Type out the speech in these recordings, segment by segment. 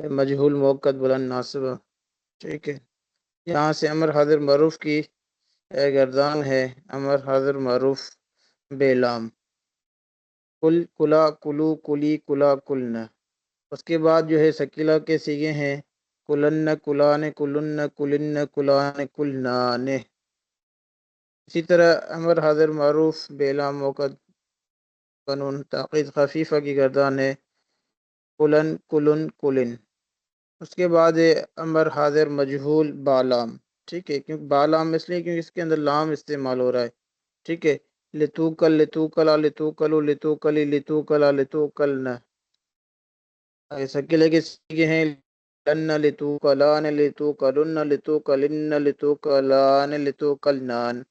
مجہول موقد بلند ناصب، ٹھیک ہے۔ یہاں سے امر حاضر معروف کی گردان ہے امر حاضر معروف بے لام، کل، کلا، کلو، کلی، کلا، کلنا۔ اس کے بعد جو ہے ثقیلہ کے سیغے ہیں کلن، کلان، کلن، کلن، کلان، کلنان۔ اسی طرح امر حاضر معروف بے لام موقد قانون تاقید خفیفہ کی گردان ہے کلن، کلن، کلن۔ اس کے بعد ہے امر حاضر مجہول بالام، ٹھیک ہے، کیونکہ بالام اس لیے کیونکہ اس کے اندر لام استعمال ہو رہا ہے، ٹھیک ہے۔ لتو کل، لتو کلا، لتو کلو، لتو کلی، لتو کلا، لتو کلنا۔ ثقیلہ کے سیغے ہیں لن، لتو کلان، لتو کلن، لتو کلن، لتو کلان، لتو کلنان۔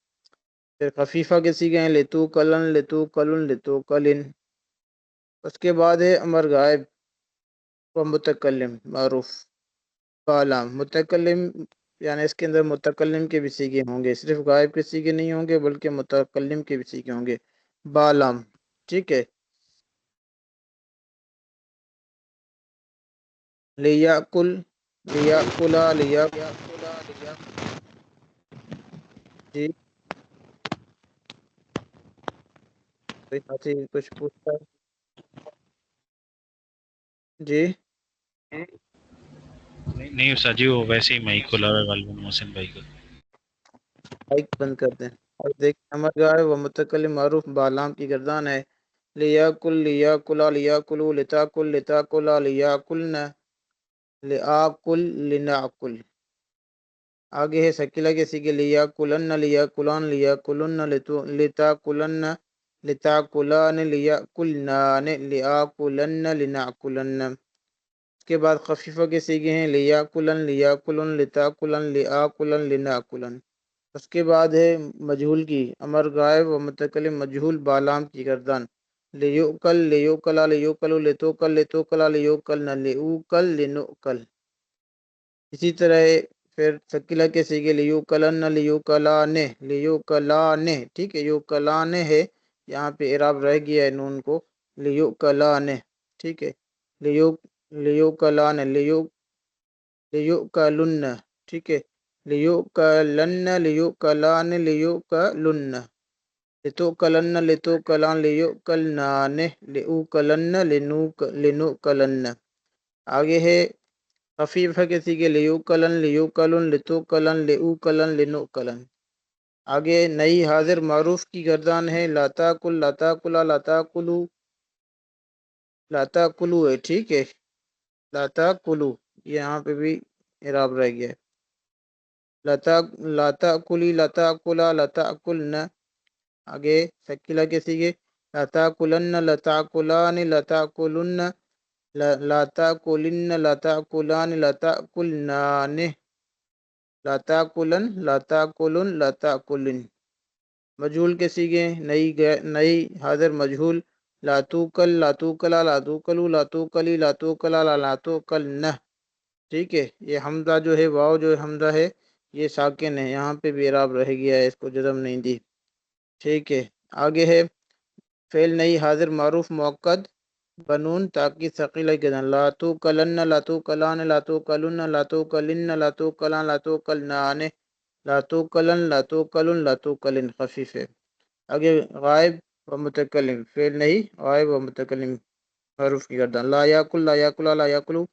پھر خفیفہ کے سیغے ہیں لتو کلن، لتو کلن، لتو کلن۔ اس کے بعد ہے امر غائب و متکلم معروف بالام، متکلم یعنی اس کے اندر متکلم کے بھی سیغے ہوں گے، صرف غائب کے سیغے نہیں ہوں گے بلکہ متکلم کے بھی سیغے ہوں گے بالام، ٹھیک ہے۔ لیاکل، لیاکلا، جی کوئی ساتھی کچھ پوچھتا ہے؟ جی نہیں استاد جی، وہ ویسے ہی مائک کھلا ہوا ہے غالباً محسن بھائی کا۔ مائک بند کر دیں اور دیکھیں امر غائب و متکلم معروف بالام کی گردان ہے لیاکل، لیاکلا، لیاکلو، لتاکل، لتاکلا، لیاکلنا، لیاکل، لناکل۔ آگے ہے ثقیلہ کے سیغے لیاکلن، لیاکلان، لیاکلن، لتاکلن، لتاکلان، لیاکلنان، لیاکلن، لناکلن۔ اس کے بعد خفیفہ کے سیغے ہیں لیاکلن، لیاکلن، لتاکلن، لیاکلن، لناکلن۔ اس کے بعد ہے مجہول کی امر غائب و متکلم مجہول بالام کی گردان لیوکل، لیوکلا، لیوکلو، لتوکل، لتوکلا، لیوکلن، لیوکل، لنؤکل۔ اسی طرح پھر ثقیلہ کے سیغے لیوکلن، لیوکلانے، لیوکلانے، ٹھیک ہے، یوکلانے ہے، یہاں پہ اعراب رہ گیا ہے نون کو، لیوکلانے، ٹھیک ہے، لیوکلان، لیوکلن، ٹھیک ہے، لیوکلن، لیوکلان، لیوکلن، لتوکلن، لتوکلان، لیوکلنان، لیوکلن، لنوکلن۔ آگے ہے خفیفہ کے سیغے لیوکلن، لیوکلن، لتوکلن، لیوکلن، لنوکلن۔ آگے نئی حاضر معروف کی گردان ہے لاتاکل، لاتاکلا، لاتاکلو، لاتاکلو ہے، ٹھیک ہے، لاتاکلو، یہاں پہ بھی اعراب رہ گیا ہے لاتاکلی، لاتاکلا، لاتاکلنا۔ آگے ثقیلہ کے سیغے لاتاکلن، لاتاکلان، لاتاکلن، لاتاکلن، لاتاکلان، لاتاکلنان، لاتاکلن، لاتاکلن، لاتاکلن۔ مجہول کے سیغے نئی حاضر مجہول لاتوکل، لاتوکلا، لاتوکلو، لاتوکلی، لاتوکلا، لاتوکلنہ، ٹھیک ہے۔ یہ حمزہ جو ہے واو جو حمزہ ہے یہ ساکن ہے، یہاں پہ بھی اعراب رہ گیا ہے، اس کو جزم نہیں دی، ٹھیک ہے۔ آگے ہے فعل نئی حاضر معروف موقد بنون تاکید ثقیلہ کے دن لاتوکلن، لاتوکلان، لاتوکلن، لاتوکلن، لاتوکلان، لاتوکلنان، لاتوکلن، لاتوکلن، لاتوکلن، خفیف ہے۔ آگے غائب و متکلم فعل نہیں غائب و متکلم معروف کی گردان لا یاکل، لا یاکلا، لا یاکلو،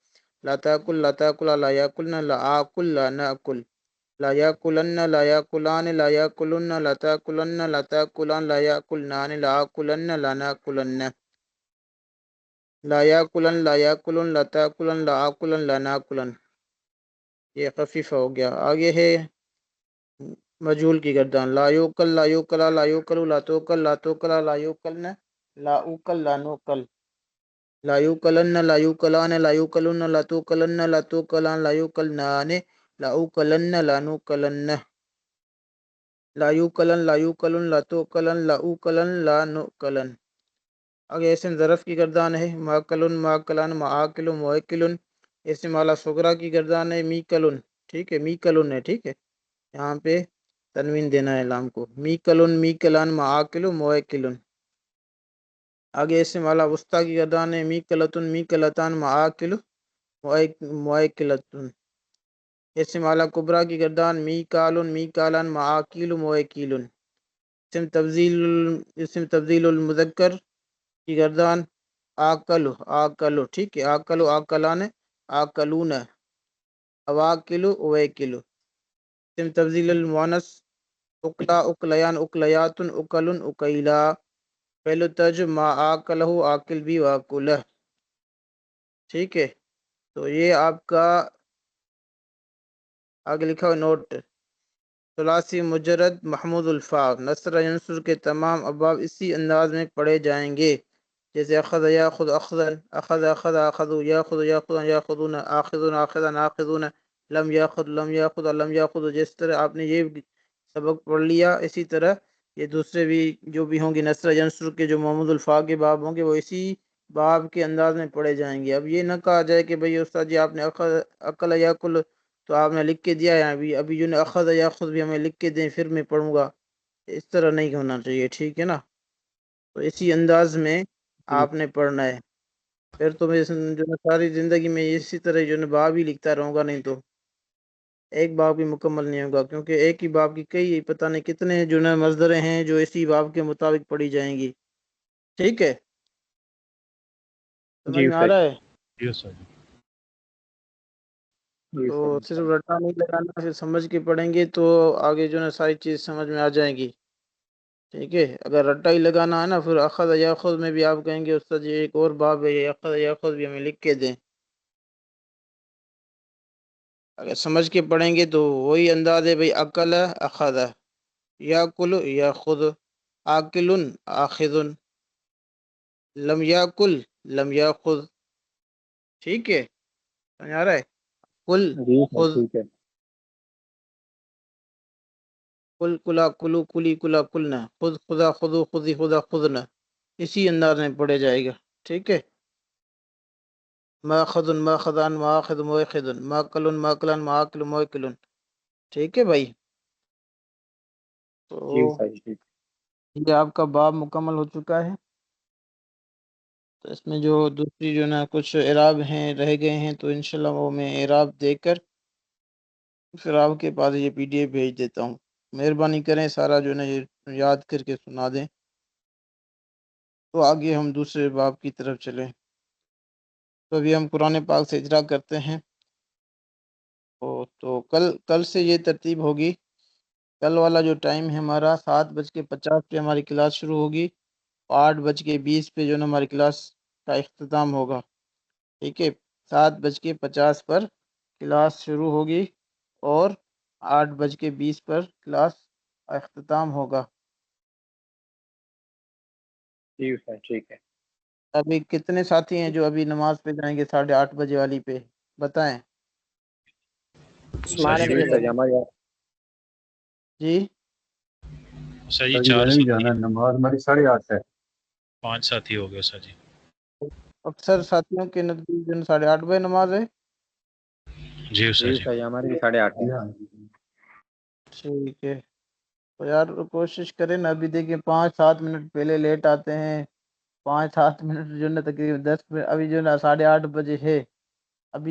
لا تاکل، لا تاکلا، لا یاکلن، لا آکل، لا ناکل، لا یاکلن، لا یاکلان، لا یاکلن، لا تاکلن، لا تاکلان، لا یاکلنان، لا آکلن، لا ناکلن، لا یاکلن، لا یاکلن، لا تاکلن، لا آکلن، لا ناکلن۔ یہ خفیفہ ہو گیا۔ آگے ہے مجہول کی گردان لا یوکل، لا یوکلا، لا یوکلو، لا توکل، لا توکلا، لا یوکلن، لا اوکل، لا نوکل، لا یوکلن، لا یوکلان، لا یوکلن، لا توکلن، لا توکلان، لا یوکلنان، لا اوکلن، لا نوکلن، لا یوکلن، لا یوکلن، لا توکلن، لا اوکلن، لا نوکلن۔ آگے اسم ظرف کی گردان ہے ماکلن، ماکلان، معاکل، موکلن۔ اسم اعلیٰ صغرا کی گردان ہے میکلن، ٹھیک ہے، میکلن ہے، ٹھیک ہے، یہاں پہ تنوین دینا ہے لام کو، میکلن، میکلان، معاکل، موکلن۔ آگے اسم اعلیٰ وسطیٰ کی گردان ہے میکلتن، میکلتان، معاکل، موئکلتن. اسم اعلیٰ کبرا کی گردان میکالن میکالان معاکیل موئکیلن. اسم تبدیل المذکر کی گردان آکلو آکلو. ٹھیک ہے، آکلو آکلان آکلون اواکلو اویکلو. اسم تبدیل المؤنث اکلا اکلیان اکلیاتن اکلن اکیلا. پہلو ترج ما آکلہ آکل بھی واکلہ. ٹھیک ہے، تو یہ آپ کا آگے لکھا ہوا نوٹ. ثلاثی مجرد محمود الفاء نصر ینصر کے تمام ابواب اسی انداز میں پڑھے جائیں گے، جیسے اخذ یاخذ اخذا، اخذ اخذ اخذوا، یاخذ یاخذون یاخذون، آخذون آخذا آخذون، لم یاخذ لم یاخذ لم یاخذ. جس طرح آپ نے یہ سبق پڑھ لیا، اسی طرح یہ دوسرے بھی جو بھی ہوں گے نصر ینصر کے جو محمود الفاء کے باب ہوں گے وہ اسی باب کے انداز میں پڑھے جائیں گے. اب یہ نہ کہا جائے کہ بھئی استاد جی آپ نے عقل یاکل تو آپ نے لکھ کے دیا ہے، ابھی جو نے اخذ یاخذ بھی ہمیں لکھ کے دیں پھر میں پڑھوں گا. اس طرح نہیں ہونا چاہیے، ٹھیک ہے نا. تو اسی انداز میں آپ نے پڑھنا ہے. پھر تو میں جو ہے ساری زندگی میں اسی طرح جو ہے باب ہی لکھتا رہوں گا، نہیں تو ایک باب بھی مکمل نہیں ہوگا، کیونکہ ایک ہی باب کی کئی پتہ نہیں کتنے جو ہے مصدریں ہیں جو اسی باب کے مطابق پڑھی جائیں گی. ٹھیک ہے، سمجھ جی میں آ سر. رہا ہے. جی استاد جی. جی تو سر. صرف رٹا نہیں لگانا، پھر سمجھ کے پڑھیں گے تو آگے جو ہے ساری چیز سمجھ میں آ جائیں گی. ٹھیک ہے، اگر رٹا ہی لگانا ہے نا پھر اخذ یاخذ میں بھی آپ کہیں گے استاد جی ایک اور باب ہے یہ اخذ یاخذ بھی ہمیں لکھ کے دیں. اگر سمجھ کے پڑھیں گے تو وہی انداز ہے بھئی اکل اخذ، یاکل یاخذ، آکل آخذ، لم یاکل لم یاخذ. ٹھیک ہے، سمجھ آ رہا ہے. کل جی سر خذ، ٹھیک ہے. کل کلا کلو کلی کلا کلنا، خود خدا خودو خودی خدا خودنا. اسی انداز میں پڑھے جائے گا. ٹھیک ہے، ماخذ ماخذان ماخذ موخذ، ماکل ماکلان ماکل موکل. ٹھیک ہے بھائی. تو جی سر ٹھیک. یہ آپ کا باب مکمل ہو چکا ہے. تو اس میں جو دوسری جو نا کچھ اعراب ہیں رہ گئے ہیں تو انشاءاللہ وہ میں اعراب دے کر پھر آپ کے پاس یہ پی ڈی ایف بھیج دیتا ہوں. مہربانی کریں سارا جو ہے نا یہ یاد کر کے سنا دیں تو آگے ہم دوسرے باب کی طرف چلیں. تو ابھی ہم قرآن پاک سے اجرا کرتے ہیں. تو کل سے یہ ترتیب ہوگی. کل والا جو ٹائم ہے ہمارا 7:50 پہ ہماری کلاس شروع ہوگی، 8:20 پہ جو ہے نا ہماری کلاس کا اختتام ہوگا. ٹھیک ہے، 7:50 پر کلاس شروع ہوگی اور 8:20 پر کلاس کا اختتام ہوگا. جی سر ٹھیک ہے. ابھی کتنے ساتھی ہیں جو ابھی نماز پہ جائیں گے 8:30 بجے والی پہ، بتائیں. استاد جی جی میں سر ہمارے جی استاد جی سر جی 4 میں نے بھی ساتھی جانا ہے، نماز ہماری 8:30 ہے. 5 ساتھی ہو گئے استاد جی. اکثر ساتھیوں کے نزدیک 8:30 بجے نماز ہے. جی استاد جی جی. سر ہماری بھی 8:30 ہے. ٹھیک ہے، تو یار کوشش کریں نا. ابھی دیکھیں 5-7 منٹ پہلے لیٹ آتے ہیں، 5-7 منٹ جو ہے نا تقریباً 10 منٹ ابھی جو ہے نا 8:30 بجے ہے.